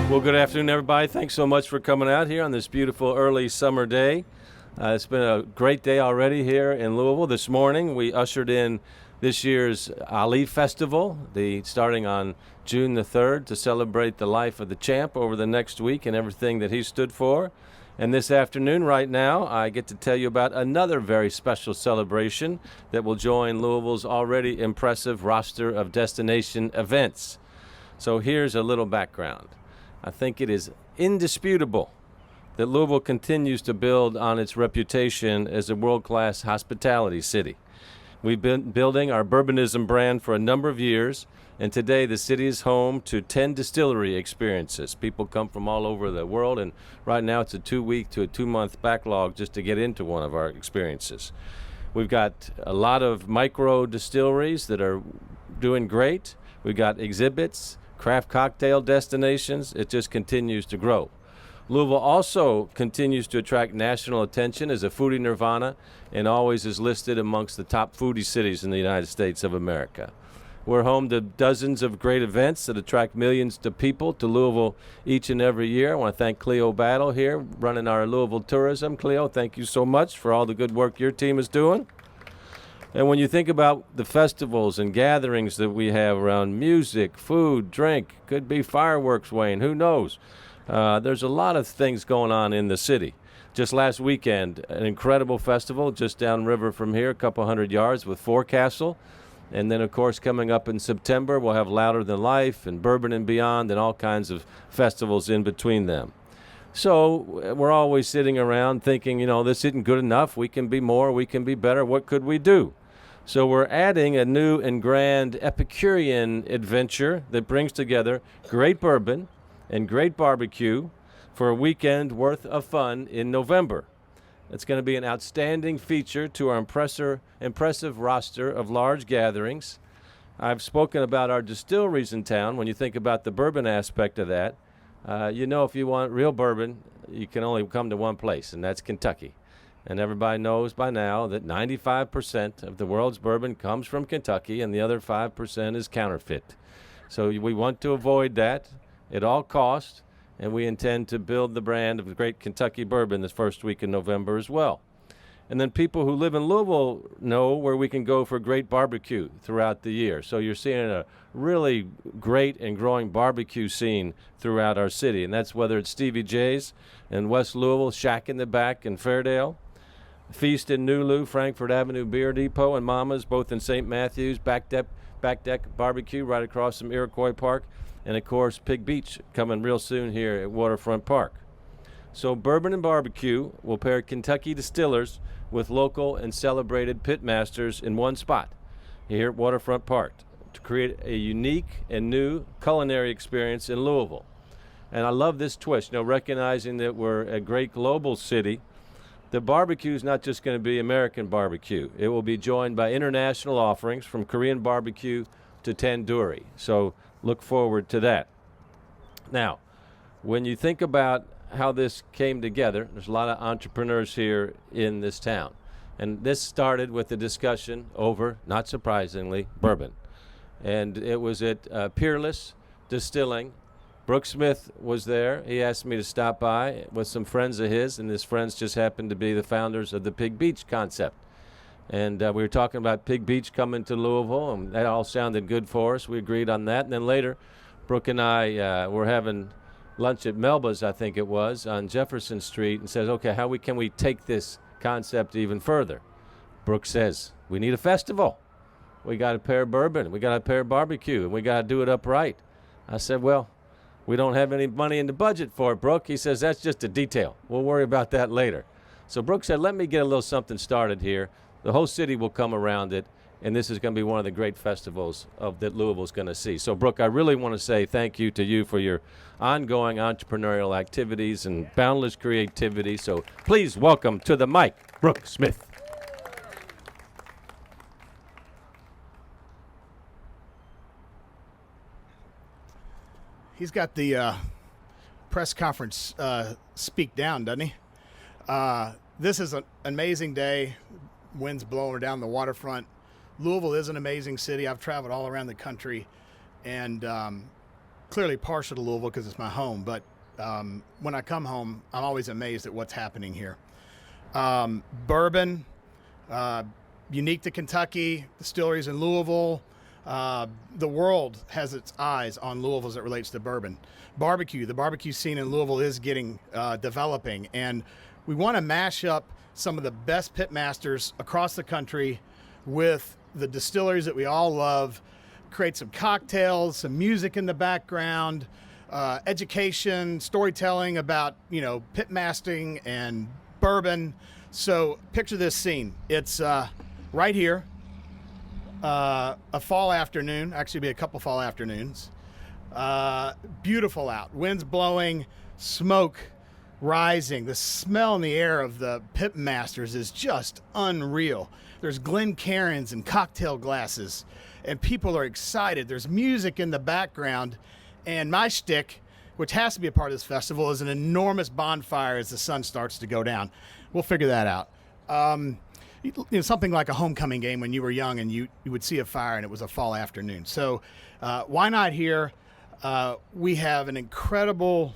Well, good afternoon, everybody. Thanks so much for coming out here on this beautiful early summer day. It's been a great day already here in Louisville. This morning, we ushered in this year's Ali Festival, starting on June the 3rd, to celebrate the life of the champ over the next week and everything that he stood for. And this afternoon, right now, I get to tell you about another very special celebration that will join Louisville's already impressive roster of destination events. So here's a little background. I think it is indisputable that Louisville continues to build on its reputation as a world-class hospitality city. We've been building our bourbonism brand for a number of years, and today the city is home to 10 distillery experiences. People come from all over the world, and right now it's a 2-week to a 2-month backlog just to get into one of our experiences. We've got a lot of micro distilleries that are doing great. We've got exhibits, craft cocktail destinations. It just continues to grow. Louisville also continues to attract national attention as a foodie nirvana and always is listed amongst the top foodie cities in the United States of America. We're home to dozens of great events that attract millions of people to Louisville each and every year. I want to thank Cleo Battle here running our Louisville tourism. Cleo, thank you so much for all the good work your team is doing. And when you think about the festivals and gatherings that we have around music, food, drink, could be fireworks, Wayne, who knows? There's a lot of things going on in the city. Just last weekend, an incredible festival just downriver from here, a couple hundred yards with Forecastle. And then, of course, coming up in September, we'll have Louder Than Life and Bourbon and Beyond and all kinds of festivals in between them. So we're always sitting around thinking, this isn't good enough. We can be more. We can be better. What could we do? So we're adding a new and grand Epicurean adventure that brings together great bourbon and great barbecue for a weekend worth of fun in November. It's going to be an outstanding feature to our impressive roster of large gatherings. I've spoken about our distilleries in town. When you think about the bourbon aspect of that, if you want real bourbon, you can only come to one place, and that's Kentucky. And everybody knows by now that 95% of the world's bourbon comes from Kentucky, and the other 5% is counterfeit. So we want to avoid that at all costs, and we intend to build the brand of the great Kentucky bourbon this first week in November as well. And then people who live in Louisville know where we can go for great barbecue throughout the year. So you're seeing a really great and growing barbecue scene throughout our city, and that's whether it's Stevie J's in West Louisville, Shack in the Back in Fairdale, Feast in Nulu, Frankfort Avenue Beer Depot, and Mama's, both in St. Matthews, Back Deck Barbecue right across from Iroquois Park, and, of course, Pig Beach coming real soon here at Waterfront Park. So Bourbon and Barbecue will pair Kentucky distillers with local and celebrated pitmasters in one spot here at Waterfront Park to create a unique and new culinary experience in Louisville. And I love this twist, recognizing that we're a great global city. The barbecue is not just going to be American barbecue. It will be joined by international offerings from Korean BBQ to Tandoori. So look forward to that. Now, when you think about how this came together, there's a lot of entrepreneurs here in this town. And this started with a discussion over, not surprisingly, bourbon. And it was at Peerless Distilling. Brooke Smith was there. He asked me to stop by with some friends of his, and his friends just happened to be the founders of the Pig Beach concept. And we were talking about Pig Beach coming to Louisville, and that all sounded good for us. We agreed on that. And then later, Brooke and I were having lunch at Melba's, I think it was, on Jefferson Street, and says, okay, how can we take this concept even further? Brooke says, we need a festival. We got to pair bourbon. We got to pair barbecue, and we got to do it upright. I said, well, we don't have any money in the budget for it, Brooke. He says, that's just a detail. We'll worry about that later. So Brooke said, let me get a little something started here. The whole city will come around it, and this is going to be one of the great festivals that Louisville's going to see. So, Brooke, I really want to say thank you to you for your ongoing entrepreneurial activities and boundless creativity. So please welcome to the mic, Brooke Smith. He's got the press conference speak down, doesn't he? This is an amazing day. Winds blowing down the waterfront. Louisville is an amazing city. I've traveled all around the country, and clearly partial to Louisville because it's my home, but when I come home, I'm always amazed at what's happening here. Bourbon, unique to Kentucky, distilleries in Louisville. The world has its eyes on Louisville as it relates to bourbon. Barbecue, the barbecue scene in Louisville is getting developing, and we want to mash up some of the best pitmasters across the country with the distilleries that we all love, create some cocktails, some music in the background, education, storytelling about, pitmastering and bourbon. So picture this scene. It's right here, a fall afternoon, actually be a couple fall afternoons. Beautiful out, winds blowing, smoke rising. The smell in the air of the pitmasters is just unreal. There's Glencairns and cocktail glasses, and people are excited. There's music in the background, and my shtick, which has to be a part of this festival, is an enormous bonfire as the sun starts to go down. We'll figure that out. Something like a homecoming game when you were young and you would see a fire and it was a fall afternoon. So why not here? We have an incredible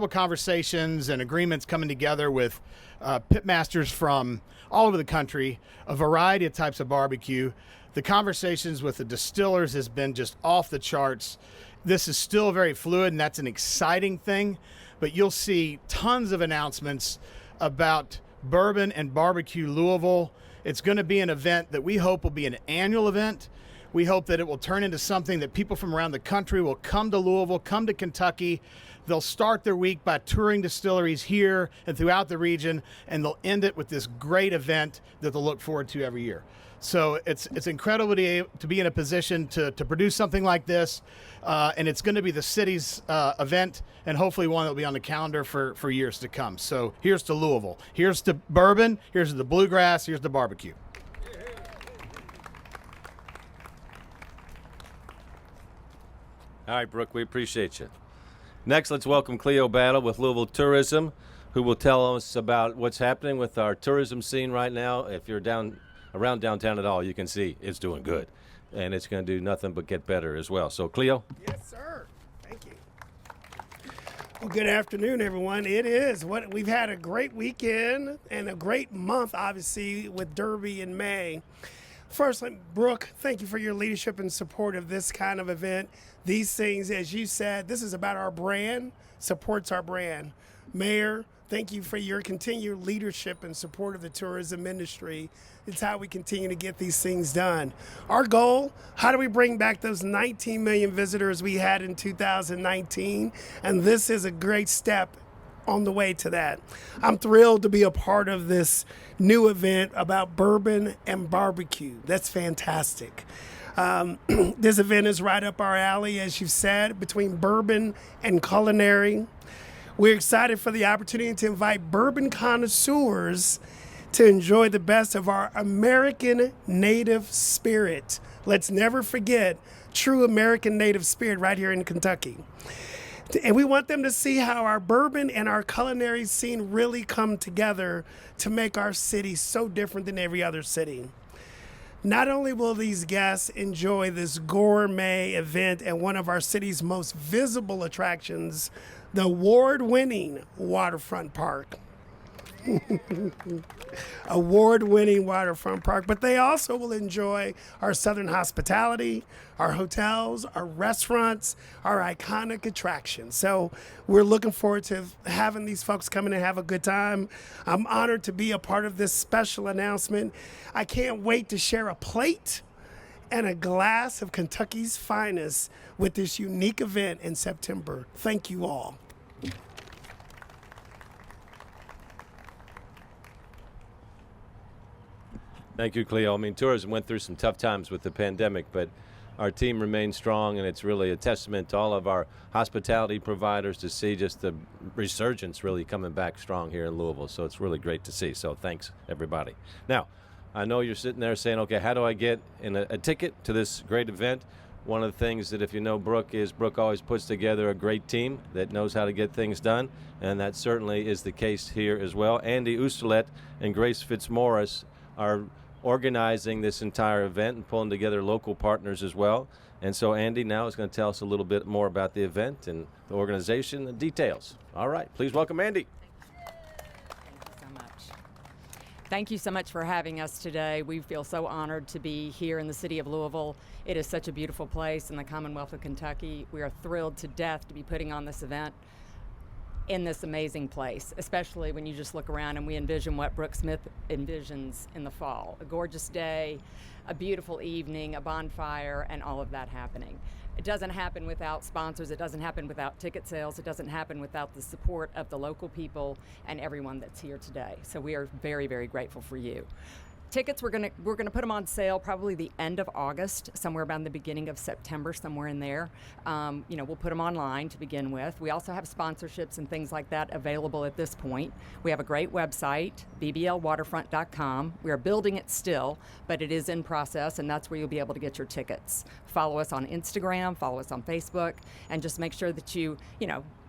conversations and agreements coming together with pitmasters from all over the country, a variety of types of barbecue. The conversations with the distillers has been just off the charts. This is still very fluid, and that's an exciting thing, but you'll see tons of announcements about Bourbon and Barbecue Louisville. It's going to be an event that we hope will be an annual event. We hope that it will turn into something that people from around the country will come to Louisville, come to Kentucky. They'll start their week by touring distilleries here and throughout the region, and they'll end it with this great event that they'll look forward to every year. So it's incredible to be in a position to produce something like this, and it's going to be the city's event, and hopefully one that will be on the calendar for years to come. So here's to Louisville. Here's to bourbon. Here's to the bluegrass. Here's to barbecue. All right, Brooke, we appreciate you. Next, let's welcome Cleo Battle with Louisville Tourism, who will tell us about what's happening with our tourism scene right now. If you're around downtown at all, you can see it's doing good, and it's going to do nothing but get better as well. So, Cleo? Yes, sir. Thank you. Well, good afternoon, everyone. We've had a great weekend and a great month, obviously, with Derby in May. First, Brooke, thank you for your leadership and support of this kind of event. These things, as you said, this is about our brand, supports our brand. Mayor, thank you for your continued leadership and support of the tourism industry. It's how we continue to get these things done. Our goal, how do we bring back those 19 million visitors we had in 2019? And this is a great step on the way to that. I'm thrilled to be a part of this new event about bourbon and barbecue. That's fantastic. This event is right up our alley, as you said, between bourbon and culinary. We're excited for the opportunity to invite bourbon connoisseurs to enjoy the best of our American native spirit. Let's never forget true American native spirit right here in Kentucky. And we want them to see how our bourbon and our culinary scene really come together to make our city so different than every other city. Not only will these guests enjoy this gourmet event at one of our city's most visible attractions, the award-winning Waterfront Park. Award-winning Waterfront Park, but they also will enjoy our southern hospitality, our hotels, our restaurants, our iconic attractions. So we're looking forward to having these folks come in and have a good time. I'm honored to be a part of this special announcement. I can't wait to share a plate and a glass of Kentucky's finest with this unique event in September. Thank you all. Thank you, Cleo. I mean, tourism went through some tough times with the pandemic, but our team remains strong, and it's really a testament to all of our hospitality providers to see just the resurgence really coming back strong here in Louisville. So it's really great to see. So thanks, everybody. Now, I know you're sitting there saying, okay, how do I get a ticket to this great event? One of the things that, if you know Brooke, is Brooke always puts together a great team that knows how to get things done, and that certainly is the case here as well. Andy Oosterlet and Grace Fitzmaurice are organizing this entire event and pulling together local partners as well. And so Andy now is going to tell us a little bit more about the event and the organization and details. All right, please welcome Andy. Thank you so much for having us today. We feel so honored to be here in the city of Louisville. It is such a beautiful place in the Commonwealth of Kentucky. We are thrilled to death to be putting on this event in this amazing place, especially when you just look around and we envision what Brooke Smith envisions in the fall. A gorgeous day, a beautiful evening, a bonfire, and all of that happening. It doesn't happen without sponsors. It doesn't happen without ticket sales. It doesn't happen without the support of the local people and everyone that's here today. So we are very, very grateful for you. Tickets, we're gonna put them on sale probably the end of August, somewhere around the beginning of September, somewhere in there. We'll put them online to begin with. We also have sponsorships and things like that available at this point. We have a great website, bblwaterfront.com. We are building it still, but it is in process, and that's where you'll be able to get your tickets. Follow us on Instagram, follow us on Facebook, and just make sure that you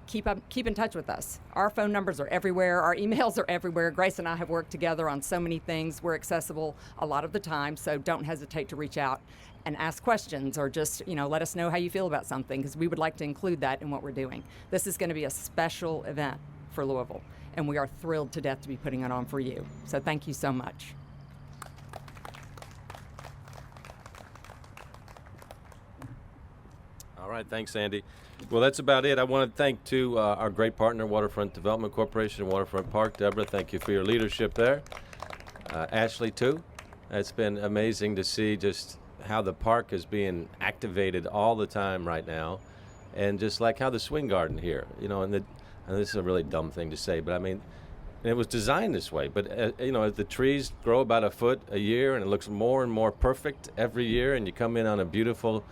keep in touch with us. Our phone numbers are everywhere. Our emails are everywhere. Grace and I have worked together on so many things. We're accessible a lot of the time, so don't hesitate to reach out and ask questions or just, let us know how you feel about something, because we would like to include that in what we're doing. This is going to be a special event for Louisville, and we are thrilled to death to be putting it on for you. So thank you so much. All right, thanks, Andy. Well, that's about it. I want to thank, too, our great partner, Waterfront Development Corporation, Waterfront Park. Deborah, thank you for your leadership there. Ashley, too. It's been amazing to see just how the park is being activated all the time right now, and just like how the swing garden here, and this is a really dumb thing to say, but I mean, it was designed this way. But, as the trees grow about a foot a year, and it looks more and more perfect every year, and you come in on a beautiful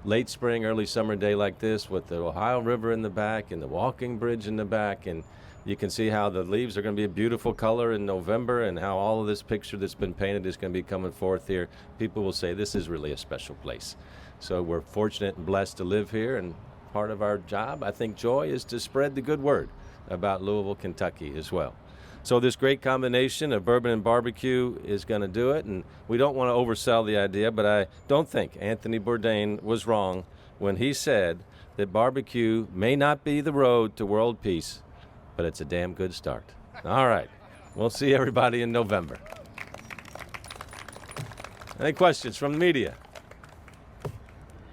late spring, early summer day like this with the Ohio River in the back and the walking bridge in the back, and you can see how the leaves are going to be a beautiful color in November, and how all of this picture that's been painted is going to be coming forth here. People will say this is really a special place. So we're fortunate and blessed to live here, and part of our job, I think, Joy, is to spread the good word about Louisville, Kentucky as well. So this great combination of bourbon and barbecue is going to do it, and we don't want to oversell the idea, but I don't think Anthony Bourdain was wrong when he said that barbecue may not be the road to world peace, but it's a damn good start. All right, we'll see everybody in November. Any questions from the media?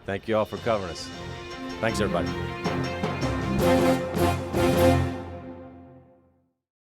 Thank you all for covering us. Thanks, everybody.